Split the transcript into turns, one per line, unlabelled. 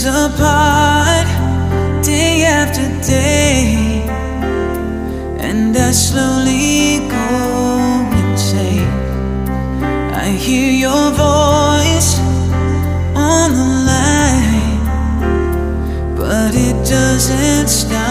years apart, day after day, and I slowly go insane. I hear your voice on the line, but it doesn't stop